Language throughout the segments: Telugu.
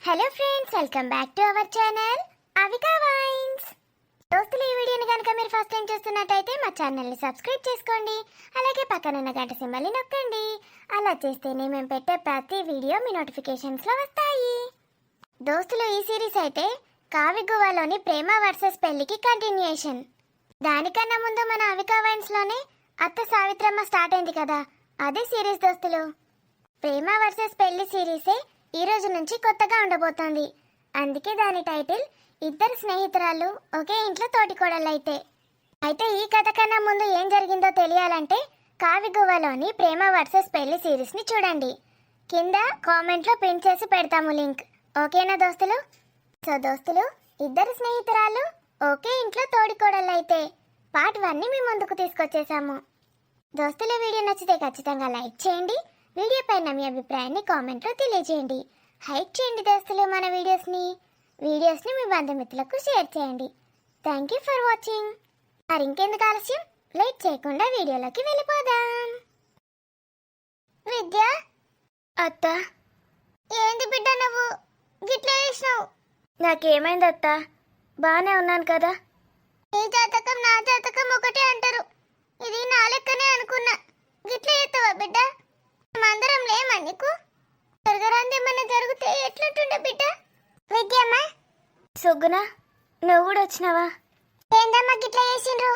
Hello friends, welcome back to our channel Avika wines. దోస్తులు, ఈ వీడియోని కనుక మీరు ఫస్ట్ టైం చూస్తున్నట్టయితే మా ఛానల్ని సబ్స్క్రైబ్ చేసుకోండి. అలాగే పక్కనున్న గంట సింబల్ని నొక్కండి. అలా చేస్తేనే మేము పెట్టే ప్రతి వీడియో మీ నోటిఫికేషన్స్లో వస్తాయి. దోస్తులు, ఈ సిరీస్ అయితే కావి గువ్వలోని ప్రేమ వర్సెస్ పెళ్లికి కంటిన్యూయేషన్. దానికన్నా ముందు మన అవికా వైన్స్లోనే అత్త సావిత్రమ్మ స్టార్ట్ అయింది కదా, అదే సిరీస్ దోస్తులు. ప్రేమ వర్సెస్ పెళ్లి సిరీసే ఈ రోజు నుంచి కొత్తగా ఉండబోతోంది. అందుకే దాని టైటిల్ ఇద్దరు స్నేహితురాలు ఒకే ఇంట్లో తోటికోడళ్ళైతే. అయితే ఈ కథ కన్నా ముందు ఏం జరిగిందో తెలియాలంటే కావి గువ్వలోని ప్రేమ వర్సెస్ పెళ్లి సిరీస్ని చూడండి. కింద కామెంట్లో పిన్ చేసి పెడతాము లింక్. ఓకేనా దోస్తులు? సో దోస్తులు, ఇద్దరు స్నేహితురాలు ఒకే ఇంట్లో తోడికోడళ్ళైతే పార్ట్ 1ని మీ ముందుకు తీసుకొచ్చేసాము. దోస్తులు, వీడియో నచ్చితే ఖచ్చితంగా లైక్ చేయండి. వీడియో పైన మీ అభిప్రాయాన్ని కామెంట్లో తెలియజేయండి. హైప్ చేయండి దోస్తులు మన వీడియోస్ని మీ బంధుమిత్రులకు షేర్ చేయండి. Thank you for watching. మరి ఇంకెందుకు ఆలస్యం, లేట్ చేయకుండా వీడియోలోకి వెళ్ళిపోదాం. విద్య, అత్త, ఏంది బిడ్డ నువ్వు గిట్లా చేసినావు? నాకేమైంది అత్త? బాగానే ఉన్నాను కదా. నీ జాతకం నా జాతకం ఒకటే అంటారు. ఇది నా లెక్కనే అనుకున్నా. గిట్లా చేస్తావా బిడ్డ? మందరం లేమా నీకు? జరగరాందేమన్నా జరిగితే ఎట్లుంటుండే బిడ్డ? విద్యమ్మా, సుగ్గున, నువ్వు కూడా వచ్చినావా? ఏందమ్మా గిట్లా చేసిండ్రు?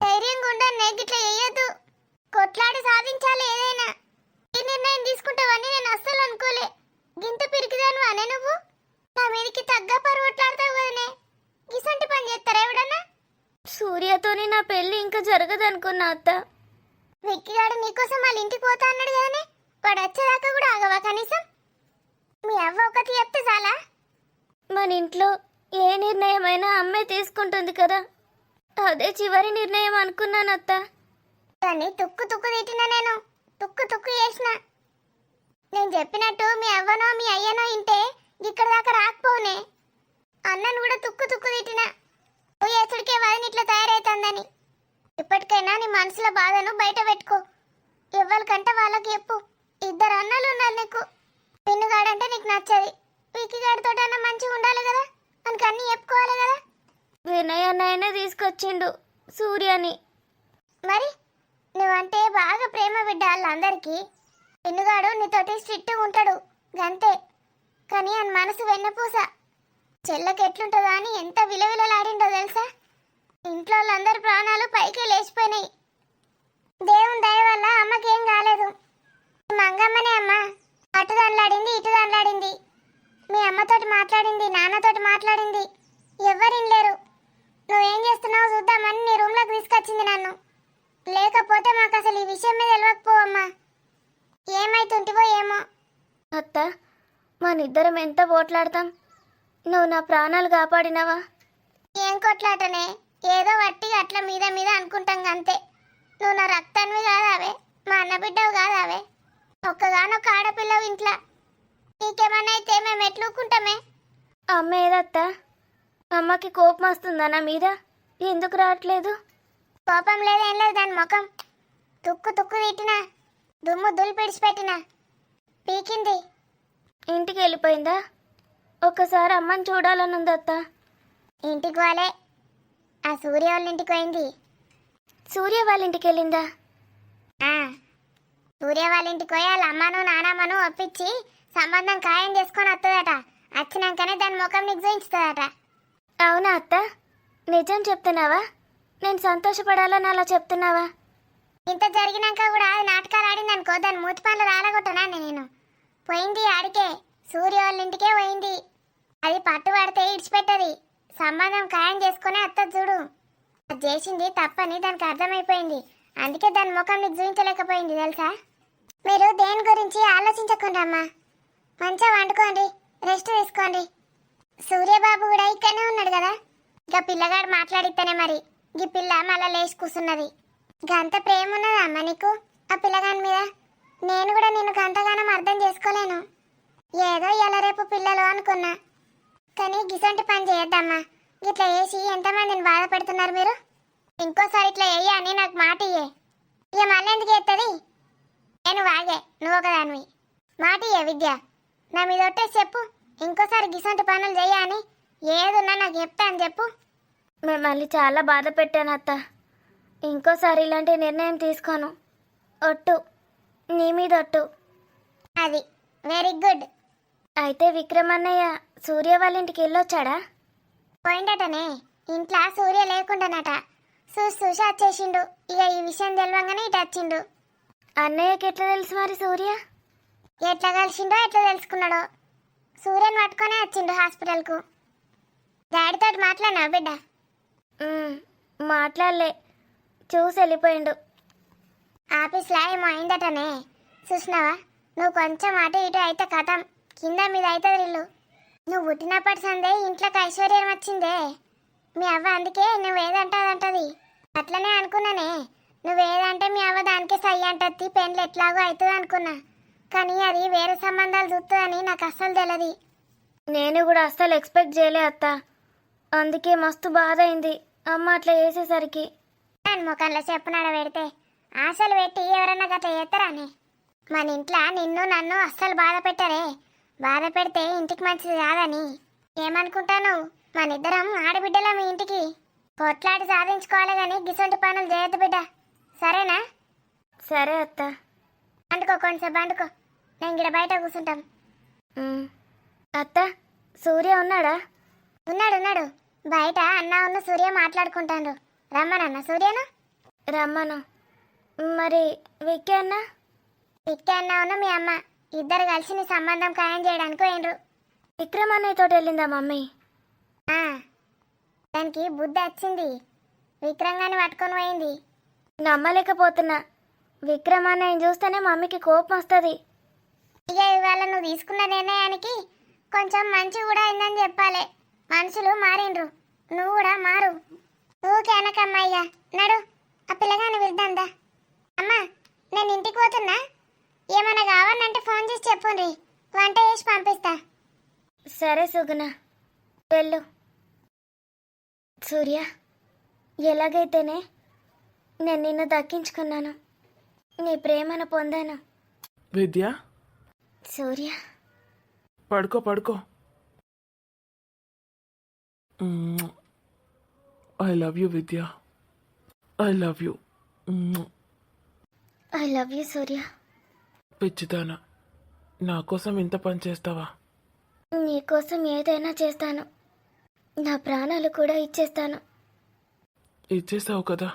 ధైర్యంగా ఉండన్నే, గిట్లా చేయొద్దు. కొట్లాడి సాధించాలి ఏదైనా. ఈ నిర్ణయం తీసుకుంటావని నేను అస్సలు అనుకోలే. గింత పిరికిదాను అనే నువ్వు నా మీదకి తగ్గ పరువట్లాడతావు కదనే. గిసంటి పని చేస్తారా ఎవడన్నా? సూర్యతోని నా పెళ్ళి ఇంకా జరగదనుకున్నా అత్త. విక్కిగాడు నీకోసం వాళ్ళ ఇంటికి పోతా అన్నాడు కదనే. వాడు వచ్చేదాకా కూడా ఆగవా కనీసం? మీ అవ్వ ఒకటి చెప్తే చాలా. మన ఇంట్లో ఏ నిర్ణయమైనా అమ్మే తీసుకుంటుంది కదా, అదే చివరి నిర్ణయం అనుకున్నాను అత్త. కానీ తుక్కు తిట్టినా, నేను తుక్కు చేసిన. నేను చెప్పినట్టు మీ అవ్వనో మీ అయ్యనో ఇంటే ఇక్కడ దాకా రాకపోనే. అన్నను కూడా తుక్కు తిట్టినా. పోయేసుడికే వదిన ఇట్లా తయారైతుందని. ఇప్పటికైనా నీ మనసులో బాధను బయట పెట్టుకో. ఎవరికంటే వాళ్ళకి చెప్పు. ఇద్దరు అన్నలు ఉన్నారు నీకు. పిన్నుగాడంటే నీకు నచ్చది. విక్కిగాడితో అన్న మంచిగా ఉండాలి కదా, మనకి అన్నీ చెప్పుకోవాలి కదా. వినయ్ అన్నయ్యనే తీసుకొచ్చిండు సూర్యని. మరి నువ్వంటే బాగా ప్రేమ బిడ్డ వాళ్ళందరికీ. పిన్నుగాడు నీతోటి స్ట్రిక్ట్ ఉంటాడు గంతే. కానీ ఆయన మనసు వెన్నపూస. చెల్లకి ఎట్లుంటుందో అని ఎంత విలవిలలాడిండో తెలుసా? ఇంట్లో వాళ్ళందరి ప్రాణాలు పైకి లేచిపోయినాయి. దేవుని దయ వల్ల అమ్మకేం కాలేదు. మంగమ్మనే అమ్మ అటు దండలాడింది, ఇటు దండలాడింది. మీ అమ్మతోటి మాట్లాడింది, నాన్నతోటి మాట్లాడింది. ఎవ్వరిని లేరు. నువ్వేం చేస్తున్నావో చూద్దామని నీ రూమ్లోకి తీసుకొచ్చింది నన్ను. లేకపోతే మాకు అసలు ఈ విషయం మీద తెలియకపోవమ్మా. ఏమైతుంటివో ఏమో. అత్త, మనిద్దరం ఎంత పోట్లాడతాం. నువ్వు నా ప్రాణాలు కాపాడినావా? ఏం కొట్లాటనే, ఏదో వట్టిగా అట్లా మీద మీద అనుకుంటాం అంతే. నువ్వు నా రక్తాన్వి కాదావే, మా అన్న బిడ్డవు కాదావే. ఒక్కగానొక్క ఆడపిల్లవు ఇంట్లో. నీకేమన్నా అయితే మేము ఎట్లుకుంటామే? అమ్మ ఏదత్త? అమ్మకి కోపం వస్తుందా నా మీద? ఎందుకు రావట్లేదు? కోపం లేదేం లేదు దాని ముఖం. తుక్కు తిట్టినా, దుమ్ము దులిపిడిచిపెట్టినా పీకింది. ఇంటికి వెళ్ళిపోయిందా? ఒక్కసారి అమ్మని చూడాలనుంది అత్త. ఇంటికి వాళ్ళే, ఆ సూర్య వాళ్ళ ఇంటికి పోయింది. సూర్య వాళ్ళ ఇంటికి వెళ్ళిందా? సూర్య వాళ్ళ ఇంటికి పోయి వాళ్ళ అమ్మను నానమ్మను ఒప్పించి సంబంధం ఖాయం చేసుకొని వస్తుందట. వచ్చినాకనే దాని ముఖం నీకు చూయించుతుందట. అవునా అత్త? నిజం చెప్తున్నావా? నేను సంతోషపడాలని అలా చెప్తున్నావా? ఇంత జరిగినాక కూడా అది నాటకాలు ఆడింది అనుకో, దాని మూతి పనులు రాలగొట్టనా నేను. పోయింది ఆడికే, సూర్య వాళ్ళ ఇంటికే పోయింది. అది పట్టుబడితే ఇడిచిపెట్టది. సంబంధం ఖాయం చేసుకునే అత్తది చూడు. అది చేసింది తప్పని దానికి అర్థమైపోయింది. అందుకే దాని ముఖం నీకు చూపించలేకపోయింది తెలుసా. మీరు దేని గురించి ఆలోచించకుండా అమ్మా, మంచిగా వండుకోండి, రెస్ట్ తీసుకోండి. సూర్యబాబు కూడా ఇక్కడనే ఉన్నాడు కదా. ఇక పిల్లగాడు మాట్లాడితేనే మరి ఈ పిల్ల మళ్ళా లేచి కూర్చున్నది. గంత ప్రేమ ఉన్నదా అమ్మ నీకు ఆ పిల్లగాని మీద? నేను కూడా నిన్ను గంతగానం అర్థం చేసుకోలేను. ఏదో ఇలా రేపు పిల్లలు అనుకున్నా. కానీ గిసంటి పని చేయొద్దమ్మా. ఇట్లా వేసి ఎంతమందిని బాధ పెడుతున్నారు మీరు. ఇంకోసారి ఇట్లా వేయ అని నాకు మాట ఇయ్యే. ఇక మళ్ళీ ఎందుకు ఎత్తది? నేను వాగే, నువ్వు ఒకదానివి. మాట ఇయ్యే విద్య. నా మీద ఒట్టేసి చెప్పు, ఇంకోసారి గిసంటి పనులు చేయని ఏదున్నా నాకు చెప్తా అని చెప్పు. మిమ్మల్ని చాలా బాధ పెట్టాను అత్త. ఇంకోసారి ఇలాంటి నిర్ణయం తీసుకోను. ఒట్టు, నీ మీద ఒట్టు. అది వెరీ గుడ్. అయితే విక్రమ్ అన్నయ్య సూర్య వాళ్ళ ఇంటికి వెళ్ళొచ్చాడా? పోయిండటనే, ఇంట్లో సూర్య లేకుండానట. చూసి వచ్చేసిండు. ఇక ఈ విషయం తెలియంగానే ఇటు వచ్చిండు. అన్నయ్యకి ఎట్లా తెలుసు మరి సూర్య? ఎట్లా కలిసిండో ఎట్లా తెలుసుకున్నాడో సూర్యని పట్టుకొనే వచ్చిండు హాస్పిటల్కు. డాడీతో మాట్లాడినా బిడ్డ? మాట్లాడలే, చూసి వెళ్ళిపోయిండు. ఆఫీస్లో ఏమో అయిందటనే, చూసినావా? నువ్వు కొంచెం అటు ఇటు అయితే కథం, కింద మీద అవుతుంది ఇల్లు. నువ్వు పుట్టినప్పటి సందే ఇంట్లోకి ఐశ్వర్యం వచ్చిందే. మీ అవ్వ అందుకే నువ్వేదంటది. అట్లనే అనుకున్నానే, నువ్వేదంటే మీ అవ్వ దానికే సై అంటది, పెండ్లు ఎట్లాగో అవుతుంది అనుకున్నా. కానీ అది వేరే సంబంధాలు చూస్తుందని నాకు అస్సలు తెలియదు. నేను కూడా అస్సలు ఎక్స్పెక్ట్ చేయలే అత్త. అందుకే మస్తు బాధ అయింది అమ్మ అట్లా చేసేసరికి. దాని ముఖంలో చెప్పునాడ పెడితే ఆశలు పెట్టి ఎవరన్నా గట్లా చేస్తారానే? మన ఇంట్లో నిన్ను నన్ను అస్సలు బాధ పెట్టరే. బాధ పెడితే ఇంటికి మంచిది కాదని ఏమనుకుంటాను? మన ఇద్దరం ఆడబిడ్డలా మీ ఇంటికి కొట్లాడి సాధించుకోవాలి కానీ గిసొంటి పనులు చేయొద్దు బిడ్డ, సరేనా? సరే అత్త. అంటుకో, కొంచెం అంటుకో, నేను ఇక్కడ బయట కూర్చుంటాం. అత్త, సూర్య ఉన్నాడా? ఉన్నాడు బయట. అన్న ఉన్న సూర్య మాట్లాడుకుంటాను. రమ్మనన్న సూర్యను. రమ్మను. మరి విక్కీ అన్న? విక్కీ అన్న ఉన్న మీ అమ్మ ఇద్దరు కలిసి నీ సంబంధం ఖాయం చేయడానికి పోయినరు. విక్రమ్ అన్నయ్య తోటి వెళ్ళిందా మమ్మీ? దానికి బుద్ధి వచ్చింది, విక్రంగాన్ని పట్టుకొని పోయింది. నమ్మలేకపోతున్నా. విక్రమ్ అన్నయ్యని చూస్తేనే మమ్మీకి కోపం వస్తుంది. ఇక ఇవాళ నువ్వు తీసుకున్న నిర్ణయానికి కొంచెం మంచి కూడా అయిందని చెప్పాలి. మనుషులు మారిండ్రు, నువ్వు కూడా మారు. ఊకే అనకమ్మయ్యా, నడు ఆ పిల్లగాని విద్దాందా. అమ్మా, నేను ఇంటికి పోతున్నా. ఏమన్నా కావాలంటే ఫోన్ చేసి చెప్పుండ్రి, వంట చేసి పంపిస్తా. సరే సుగుణ, వెళ్ళు. సూర్య, ఎలాగైతేనే నేను నిన్ను దక్కించుకున్నాను, నీ ప్రేమను పొందాను. విద్య, సూర్య, పడుకో. I love you Vidya, I love you. I love you Surya. పిచ్చిదానా, నా కోసం ఇంత పని చేస్తావా? నీకోసం ఏదైనా చేస్తాను, నా ప్రాణాలు కూడా ఇచ్చేస్తాను. ఇచ్చేసావు కదా.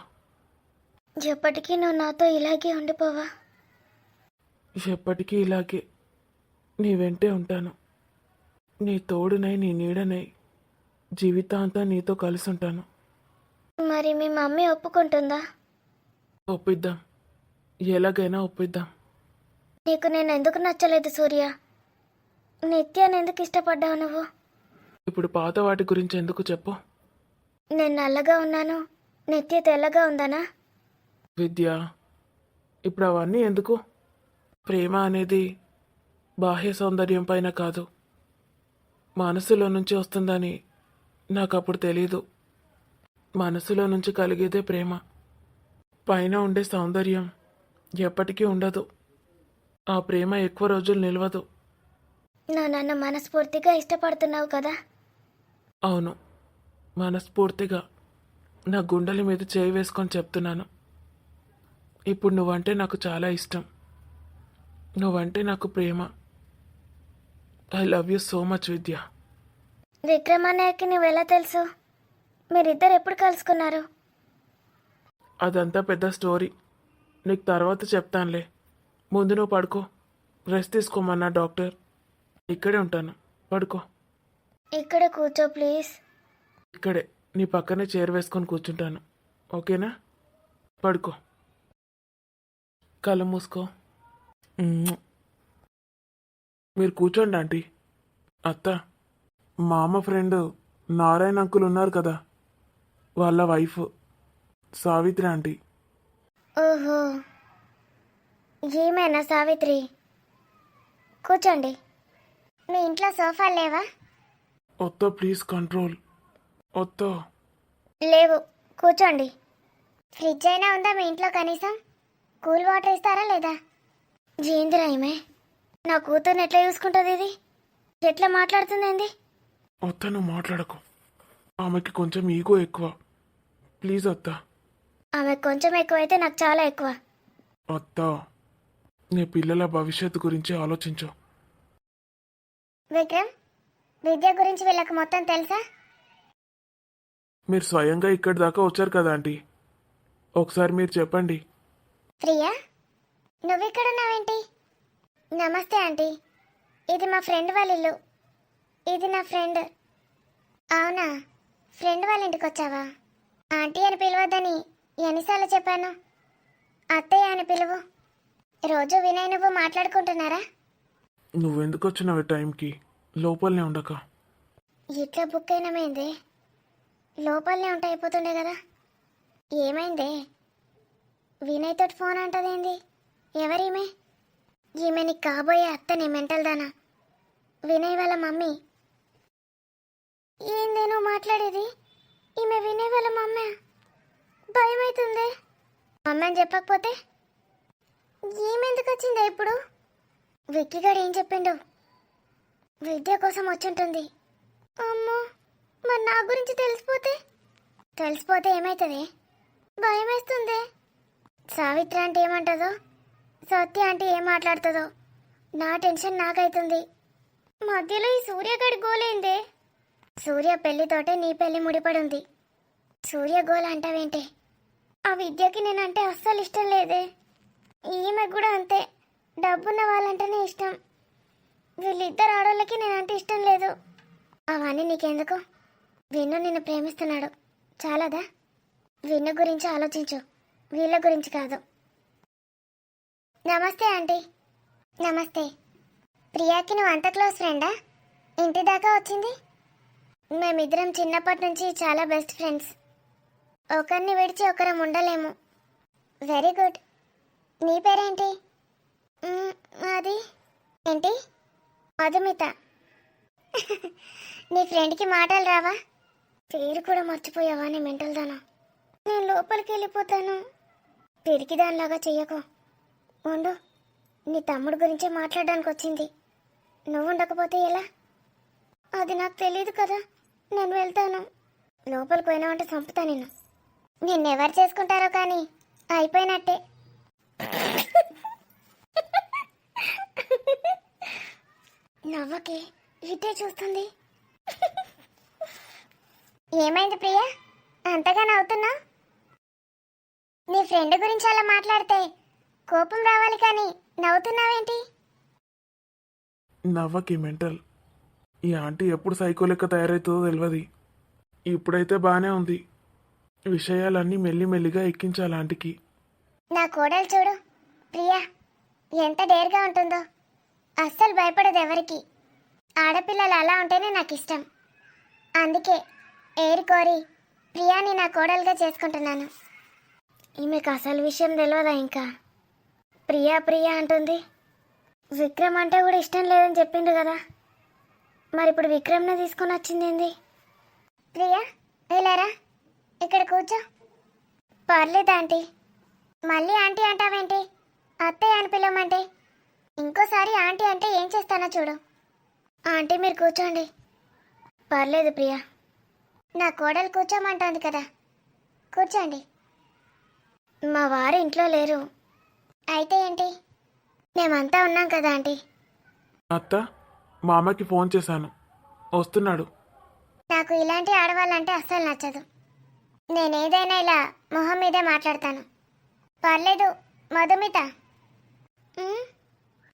ఎప్పటికీ నువ్వు నాతో ఇలాగే ఉండిపోవా? ఎప్పటికీ ఇలాగే నీ వెంటే ఉంటాను. నీ తోడునై, నీ నీడనై జీవితాంతం నీతో కలిసి ఉంటాను. మరి మీ మమ్మీ ఒప్పుకుంటుందా? ఒప్పిద్దాం, ఎలాగైనా ఒప్పిద్దాం. నీకు నేను ఎందుకు నచ్చలేదు సూర్య? నిత్యాన్ని ఎందుకు ఇష్టపడ్డావు నువ్వు? ఇప్పుడు పాత వాటి గురించి ఎందుకు చెప్పు. నేను నల్లగా ఉన్నాను, నిత్య తెల్లగా ఉందనా? విద్య, ఇప్పుడు అవన్నీ ఎందుకు? ప్రేమ అనేది బాహ్య సౌందర్యం పైన కాదు, మనసులో నుంచి వస్తుందని నాకు అప్పుడు తెలీదు. మనసులో నుంచి కలిగేదే ప్రేమ. పైన ఉండే సౌందర్యం ఎప్పటికీ ఉండదు. ఆ ప్రేమ ఎక్కువ రోజులు నిలవదు. నువ్వు నన్ను మనస్ఫూర్తిగా ఇష్టపడుతున్నావు కదా? అవును, మనస్ఫూర్తిగా నా గుండెల మీద చేయి వేసుకొని చెప్తున్నాను. ఇప్పుడు నువ్వంటే నాకు చాలా ఇష్టం. నువ్వంటే నాకు ప్రేమ. I love you so much Vidya. Vikram అన్నయ్యకి నువ్వెలా తెలుసు? మీరిద్దరు ఎప్పుడు కలుసుకున్నారు? అదంతా పెద్ద స్టోరీ, నీకు తర్వాత చెప్తానులే. ముందు నువ్వు పడుకో, రెస్ట్ తీసుకోమన్నా డాక్టర్. ఇక్కడే ఉంటాను, పడుకో. ఇక్కడ కూర్చో ప్లీజ్. ఇక్కడే నీ పక్కనే చైర్ వేసుకొని కూర్చుంటాను, ఓకేనా? పడుకో, కళ్ళు మూసుకో. మీరు కూర్చోండి ఆంటీ. అత్త, మా అమ్మ ఫ్రెండ్ నారాయణ అంకుల్ ఉన్నారు కదా, వాళ్ళ వైఫ్ సావిత్రి ఆంటీ. ఓహో, ఏమైనా సావిత్రి? కూర్చోండి. మీ ఇంట్లో సోఫాలు లేవా? ఒత్తో ప్లీజ్ కంట్రోల్. ఒత్తో. లేవు, కూర్చోండి. ఫ్రిడ్జ్ అయినా ఉందా మీ ఇంట్లో కనీసం? కూల్ వాటర్ ఇస్తారా లేదా? ఏందిరా ఈమె? నా కూతుర్ని ఎట్లా చూసుకుంటుంది ఇది? ఎట్లా మాట్లాడుతుందేంది? అత్త నువ్వు మాట్లాడకు. ఆమెకి కొంచెం ఈగో ఎక్కువ. ప్లీజ్ అత్త. ఆమె కొంచెం ఎక్కువైతే నాకు చాలా ఎక్కువ. అత్త, నీ పిల్లల భవిష్యత్తు గురించి ఆలోచించు. విక్రమ్, విద్య గురించి వీళ్ళకి మొత్తం తెలుసా? మీరు స్వయంగా ఇక్కడి దాకా వచ్చారు కదా ఆంటీ, ఒకసారి మీరు చెప్పండి. ప్రియా, నువ్విక్కడున్నావేంటి? నమస్తే ఆంటీ, ఇది మా ఫ్రెండ్ వాళ్ళ ఇల్లు. ఇది నా ఫ్రెండ్. అవునా, ఫ్రెండ్ వాళ్ళ ఇంటికి వచ్చావా? ఆంటీ అని పిలవద్దని ఎన్నిసార్లు చెప్పాను? అత్తయ్య అని పిలువు. రోజు వినయ్ నువ్వు మాట్లాడుకుంటున్నారా? నువ్వెందుకు వచ్చినావు ఈ టైంకి? లోపలనే ఉండక. ఇట్లా బుక్ అయినమైందే, లోపలనే ఉంటే అయిపోతుండే కదా. ఏమైందే? వినయ్ తోటి ఫోన్ అంటదేంది? ఎవరీమె? ఈమె నీకు కాబోయే అత్తని, మెంటల్ దానా? వినయ్ వాళ్ళ మమ్మీ. ఏందే నువ్వు మాట్లాడేది? ఈమె వినయ్ వాళ్ళ మమ్మీ. భయమవుతుంది. మమ్మీ అని చెప్పకపోతే ఈమెందుకు వచ్చిందా ఇప్పుడు? విక్కీగాడు ఏం చెప్పిండు? విద్య కోసం వచ్చుంటుంది. అమ్మో, మరి నా గురించి తెలిసిపోతే ఏమవుతుంది? భయమేస్తుంది. సావిత్రి అంటే ఏమంటుందో, సత్య అంటే ఏం మాట్లాడుతుందో నా టెన్షన్ నాకైతుంది. మధ్యలో ఈ సూర్యగడి గోలేందే? సూర్య పెళ్లితోటే నీ పెళ్లి ముడిపడి ఉంది. సూర్య గోల అంటావేంటే? ఆ విద్యకి నేనంటే అస్సలు ఇష్టం లేదే. ఈమె కూడా అంతే, డబ్బున్న వాళ్ళంటేనే ఇష్టం. వీళ్ళిద్దరు ఆడోళ్ళకి నేనంటే ఇష్టం లేదు. అవన్నీ నీకెందుకు? విన్ను నిన్ను ప్రేమిస్తున్నాడు, చాలదా? విన్ను గురించి ఆలోచించు, వీళ్ళ గురించి కాదు. నమస్తే ఆంటీ. నమస్తే. ప్రియాకి నువ్వు అంత క్లోజ్ ఫ్రెండా? ఇంటి దాకా వచ్చింది. మేమిద్దరం చిన్నప్పటి నుంచి చాలా బెస్ట్ ఫ్రెండ్స్. ఒకరిని విడిచి ఒకరం ఉండలేము. Very good. నీ పేరేంటి? అది ఏంటి? మధుమిత. నీ ఫ్రెండ్కి మాటలు రావా? పేరు కూడా మర్చిపోయావా నీ మెంటల్ దానా? నేను లోపలికి వెళ్ళిపోతాను. పిరికి దానిలాగా చెయ్యకు. ఉండు, నీ తమ్ముడు గురించే మాట్లాడడానికి వచ్చింది. నువ్వు ఉండకపోతే ఎలా? అది నాకు తెలియదు కదా. నేను వెళ్తాను. లోపలికి పోయినావంటే చంపుతా నిన్ను. నిన్నెవరు చేసుకుంటారో కానీ అయిపోయినట్టే. నవ్వకే, ఇటే చూస్తుంది. ఏమైంది ప్రియా, అంతగా నవ్వుతున్నా? నీ ఫ్రెండ్ గురించి అలా మాట్లాడితే కోపం రావాలి కానీ నవ్వుతున్నావేంటి? నవ్వకి మెంటల్. ఈ ఆంటీ ఎప్పుడు సైకో లెక్క తయారవుతుందో తెలియదు. ఇప్పుడైతే బాగానే ఉంది. విషయాలన్నీ మెల్లిమెల్లిగా ఎక్కించాలి ఆంటీకి. నా కోడలు చూడు ప్రియా, ఎంత డేర్గా ఉంటుందో. అస్సలు భయపడదు ఎవరికి. ఆడపిల్లలు అలా ఉంటేనే నాకు ఇష్టం. అందుకే ఏరుకోరి ప్రియాని నా కోడలుగా చేసుకుంటున్నాను. ఈమెకు అసలు విషయం తెలియదా ఇంకా? ప్రియా ప్రియా అంటుంది. విక్రమ్ అంటే కూడా ఇష్టం లేదని చెప్పిండు కదా, మరి ఇప్పుడు విక్రమ్నే తీసుకొని వచ్చింది ఏంది? ప్రియా వెళ్ళారా, ఇక్కడ కూర్చో. పర్లేదు ఆంటీ. మళ్ళీ ఆంటీ అంటావేంటి? అత్తయ్య అని పిలవమంటే? ఇంకోసారి ఆంటీ అంటే ఏం చేస్తానో చూడు. ఆంటీ మీరు కూర్చోండి. పర్లేదు ప్రియా. నా కోడలు కూర్చోమంటోంది కదా, కూర్చోండి. మా వారు ఇంట్లో లేరు. అయితే ఏంటి? మేమంతా ఉన్నాం కదా ఆంటీ. అత్త, మా అమ్మకి ఫోన్ చేశాను, వస్తున్నాడు. నాకు ఇలాంటి ఆడవాళ్ళంటే అస్సలు నచ్చదు. నేనేదైనా ఇలా మొహం మీదే మాట్లాడతాను. పర్లేదు మధుమిత.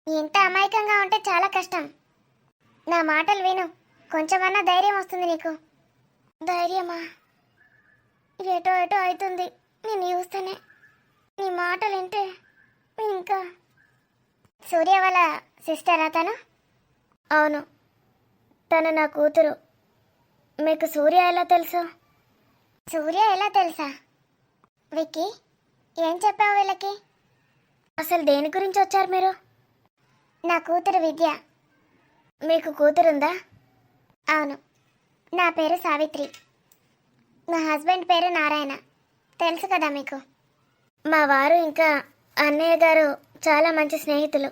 ఇంత అమాయకంగా ఉంటే చాలా కష్టం. నా మాటలు విను, కొంచెమన్నా ధైర్యం వస్తుంది నీకు. ధైర్యమా? ఏటో ఏటో అవుతుంది నేను చూస్తేనే. నీ మాటలు వింటే ఇంకా. సూర్య వాళ్ళ సిస్టరా తను? అవును, తను నా కూతురు. మీకు సూర్య ఎలా తెలుసు? సూర్య ఎలా తెలుసా? విక్కీ, ఏం చెప్పావు వీళ్ళకి? అసలు దేని గురించి వచ్చారు మీరు? నా కూతురు విద్య. మీకు కూతురుందా? అవును, నా పేరు సావిత్రి. నా హస్బెండ్ పేరు నారాయణ. తెలుసు కదా మీకు. మా వారు ఇంకా అన్నయ్య గారు చాలా మంచి స్నేహితులు.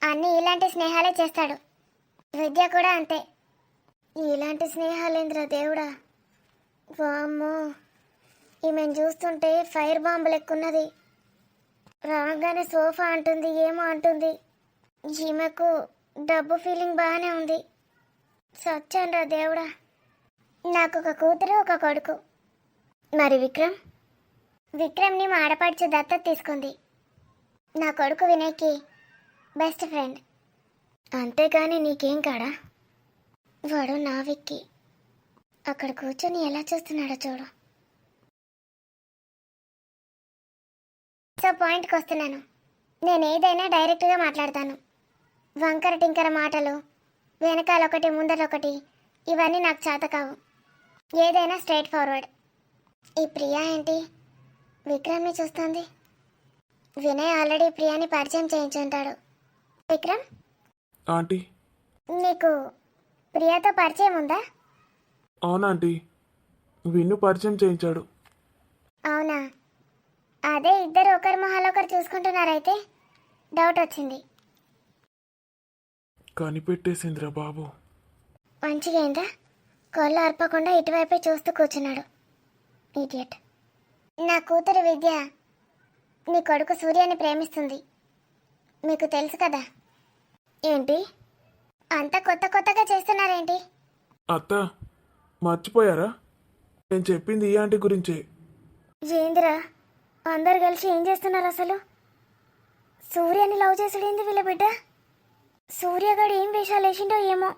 అన్నీ ఇలాంటి స్నేహాలే చేస్తాడు. విద్య కూడా అంతే. ఇలాంటి స్నేహాలేంద్ర దేవుడా. వామ్మో, ఈమెను చూస్తుంటే ఫైర్ బాంబు లెక్కున్నది. రాగానే సోఫా అంటుంది, ఏమో అంటుంది. ఈమెకు డబ్బు ఫీలింగ్ బాగానే ఉంది. సచ్చాన్రా దేవుడా. నాకు ఒక కూతురు, ఒక కొడుకు. మరి విక్రమ్ని మా ఆడపడుచు దత్తత తీసుకుంది. నా కొడుకు వినయ్కి బెస్ట్ ఫ్రెండ్. అంతేగాని నీకేం కాడా. వాడు నా విక్కి. అక్కడ కూర్చొని ఎలా చూస్తున్నాడో చూడు. సో పాయింట్కి వస్తున్నాను. నేను ఏదైనా డైరెక్ట్గా మాట్లాడతాను. వంకర టింకర మాటలు, వెనకాలొకటి ముందరొకటి, ఇవన్నీ నాకు చేత కావు. ఏదైనా స్ట్రైట్ ఫార్వర్డ్. ఈ ప్రియా ఏంటి విక్రమ్ని చూస్తుంది? వినయ్ ఆల్రెడీ ప్రియాని పరిచయం చేయించుంటాడు. విక్రమ్, ఆంటీ. నీకు ప్రియాతో పరిచయం ఉందా? అవునా ఆంటీ, విన్ను పరిచయం చేయించాడు. అవునా? అదే ఇద్దరు ఒకరి మొహాలు ఒకరు చూసుకుంటున్నారైతే డౌట్ వచ్చింది. కనిపెట్టేసిందిరా బాబు. మంచిగా అయిందా? కళ్ళు అర్పకుండా ఇటువైపే చూస్తూ కూర్చున్నాడు. ఇడియట్. నా కూతురు విద్య నీ కొడుకు సూర్యాని ప్రేమిస్తుంది. మీకు తెలుసు కదా. ఏంటి అంత కొత్తగా చేస్తున్నారేంటి? అత్త, మర్చిపోయారా? నేను చెప్పింది ఈ ఆంటీ గురించే. ఏందిరా అందరు కలిసి ఏం చేస్తున్నారు అసలు? సూర్యని లవ్ చేసుడేంది వీళ్ళ బిడ్డ? సూర్యగాడు ఏం వేషాలు వేసిండో ఏమో.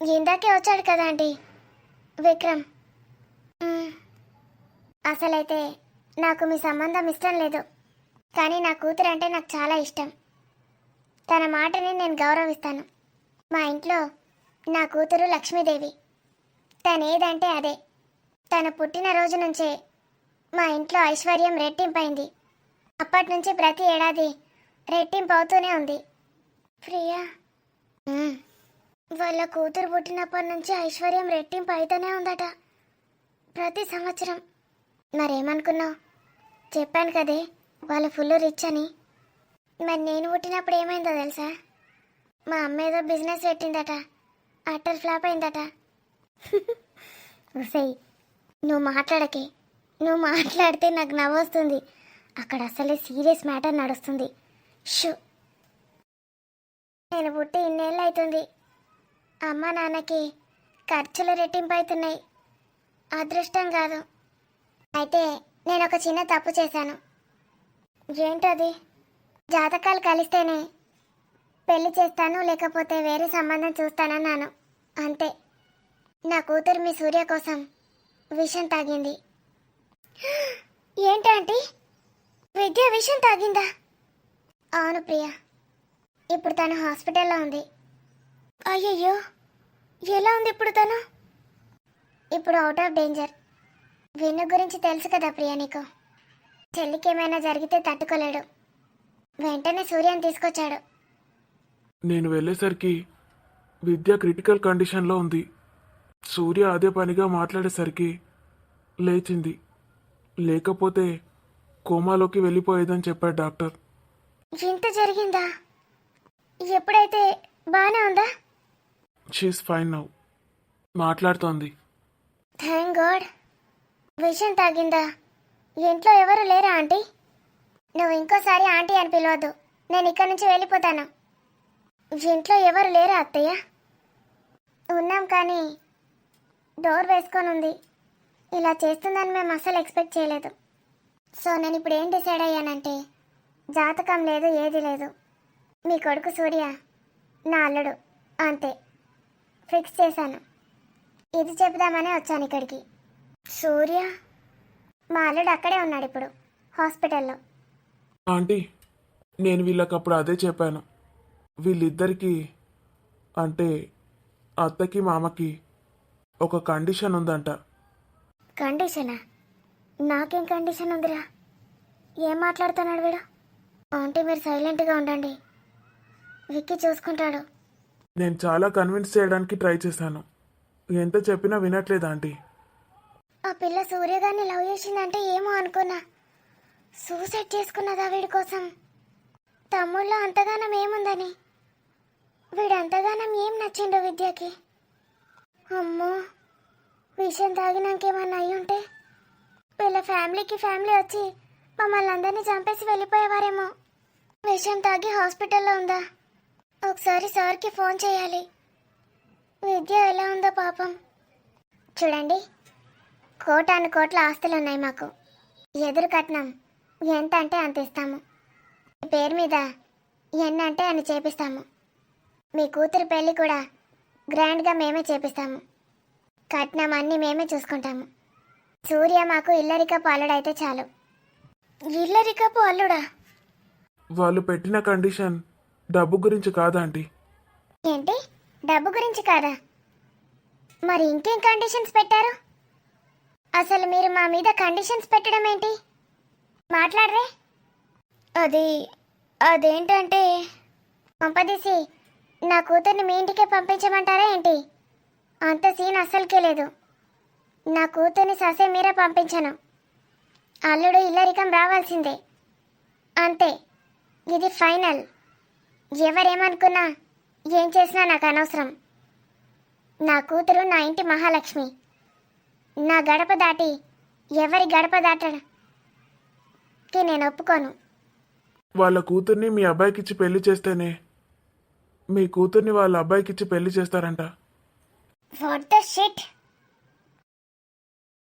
ఇందాకే వచ్చాడు కదా ఆంటీ విక్రమ్. అసలైతే నాకు మీ సంబంధం ఇష్టం లేదు, కానీ నా కూతురు అంటే నాకు చాలా ఇష్టం. తన మాటని నేను గౌరవిస్తాను. మా ఇంట్లో నా కూతురు లక్ష్మీదేవి. తను ఏదంటే అదే. తన పుట్టినరోజు నుంచే మా ఇంట్లో ఐశ్వర్యం రెట్టింపైంది. అప్పటి నుంచి ప్రతి ఏడాది రెట్టింపు అవుతూనే ఉంది. ప్రియా, వాళ్ళ కూతురు పుట్టినప్పటి నుంచి ఐశ్వర్యం రెట్టింపు అయితేనే ఉందట ప్రతి సంవత్సరం. మరేమనుకున్నావు? చెప్పాను కదే వాళ్ళు ఫుల్ రిచ్ అని. మరి నేను పుట్టినప్పుడు ఏమైందో తెలుసా? మా అమ్మ ఏదో బిజినెస్ పెట్టిందట, అట్టర్ ఫ్లాప్ అయిందట. ఉసై, నువ్వు మాట్లాడకే. నువ్వు మాట్లాడితే నాకు నవ్వొస్తుంది. అక్కడ అసలే సీరియస్ మ్యాటర్ నడుస్తుంది. షూ. నేను పుట్టి ఇన్నేళ్ళు అవుతుంది. అమ్మ నాన్నకి ఖర్చులు రెట్టింపు అవుతున్నాయి. అదృష్టం కాదు. అయితే నేను ఒక చిన్న తప్పు చేశాను. ఏంటది? జాతకాలు కలిస్తేనే పెళ్లి చేస్తాను, లేకపోతే వేరే సంబంధం చూస్తానన్నాను. అంతే. నా కూతురు మీ సూర్య కోసం విషం తాగింది. ఏంటంటే విద్య విషం తాగిందా? అవును ప్రియా. ఇప్పుడు తను హాస్పిటల్లో ఉంది. అయ్యయ్యో, ఎలా ఉంది ఇప్పుడు తను? ఇప్పుడు అవుట్ ఆఫ్ డేంజర్. విన్ను గురించి తెలుసు కదా ప్రియా నీకు. చెల్లికి ఏమైనా జరిగితే తట్టుకోలేడు. వెంటనే సూర్యని తీసుకొచ్చాడు. నేను వెళ్ళేసరికి విద్య క్రిటికల్ కండిషన్లో ఉంది. సూర్య అదే పనిగా మాట్లాడేసరికి లేచింది. లేకపోతే కోమాలోకి వెళ్ళిపోయేదని చెప్పాడు డాక్టర్. ఇంత జరిగిందా? ఎప్పుడైతే బాగానే ఉందా? She's fine now. మాట్లాడుతోంది. Thank God. విషయం తాగిందా? ఇంట్లో ఎవరు లేరా ఆంటీ? నువ్వు ఇంకోసారి ఆంటీ అని పిలవద్దు. నేను ఇక్కడి నుంచి వెళ్ళిపోతాను. ఇంట్లో ఎవరు లేరా అత్తయ్య? ఉన్నాం, కానీ డోర్ వేసుకొని ఉంది. ఇలా చేస్తుందని మేము అస్సలు ఎక్స్పెక్ట్ చేయలేదు. సో నేను ఇప్పుడు ఏం డిసైడ్ అయ్యానంటే, జాతకం లేదు, ఏది లేదు. మీ కొడుకు సూర్య నా అల్లుడు, అంతే. ఫిక్స్ చేశాను. ఇది చెప్దామనే వచ్చాను ఇక్కడికి. సూర్య మా అల్లుడు అక్కడే ఉన్నాడు ఇప్పుడు, హాస్పిటల్లో. ఆంటీ, నేను వీళ్ళకప్పుడు అదే చెప్పాను. వీళ్ళిద్దరికీ, అంటే అత్తకి మామకి ఒక కండిషన్ ఉందంట. కండిషనా? నాకేం కండిషన్ ఉందిరా? ఏం మాట్లాడుతున్నాడు వీడు? ఆంటీ మీరు సైలెంట్గా ఉండండి, విక్కీ చూసుకుంటాడు. నేను చాలా కన్విన్స్ చేయడానికి ట్రై చేశాను. ఎంత చెప్పినా వినట్లేదు ఆంటీ. ఆ పిల్ల సూర్యగారిని లవ్ చేసిందంటే ఏమో అనుకున్నా. సూసైడ్ చేసుకున్నదా వీడి కోసం? తమ్ముళ్ళో అంతగానం ఏముందని? వీడంతగానం ఏం నచ్చిండో విద్యకి. అమ్మో, విషయం తాగినాకేమన్నా అయి ఉంటే వీళ్ళ ఫ్యామిలీ వచ్చి మమ్మల్ని అందరినీ చంపేసి వెళ్ళిపోయేవారేమో. విషయం తాగి హాస్పిటల్లో ఉందా? ఒకసారి సార్కి ఫోన్ చేయాలి. విద్య ఎలా ఉందో పాపం. చూడండి, కోటాను కోట్ల ఆస్తులు ఉన్నాయి మాకు. ఎదురు కట్నం ఎంత అంటే అంత ఇస్తాము. మీ పేరు మీద ఎన్ని అంటే అని చేపిస్తాము. మీ కూతురు పెళ్ళి కూడా గ్రాండ్గా మేమే చేపిస్తాము. కట్నం అన్నీ మేమే చూసుకుంటాము. సూర్య మాకు ఇల్లరికపు అల్లుడైతే చాలు. ఇల్లరికపు అల్లుడా? వాళ్ళు పెట్టిన కండిషన్ డబ్బు గురించి కాదా ఆంటీ? ఏంటి, డబ్బు గురించి కాదా? మరి ఇంకేం కండిషన్స్ పెట్టారు? అసలు మీరు మా మీద కండిషన్స్ పెట్టడం ఏంటి? మాట్లాడరే. అదేంటంటే పంపదీసి నా కూతుర్ని మీ ఇంటికే పంపించమంటారా ఏంటి? అంత సీన్ అస్సలకే లేదు. నా కూతుర్ని ససే మీరే పంపించను. అల్లుడు ఇల్లరికం రావాల్సిందే, అంతే. ఇది ఫైనల్. ఎవరేమనుకున్నా ఏం చేసినా నాకు అనవసరం. నా కూతురు నా ఇంటి మహాలక్ష్మి. నా గడప దాటి ఎవరి గడప దాటకి నేను ఒప్పుకోను. వాళ్ళ కూతుర్ని మీ అబ్బాయికిచ్చి పెళ్లి చేస్తేనే మీ కూతుర్ని వాళ్ళ అబ్బాయికిచ్చి పెళ్లి చేస్తారంట. What the shit.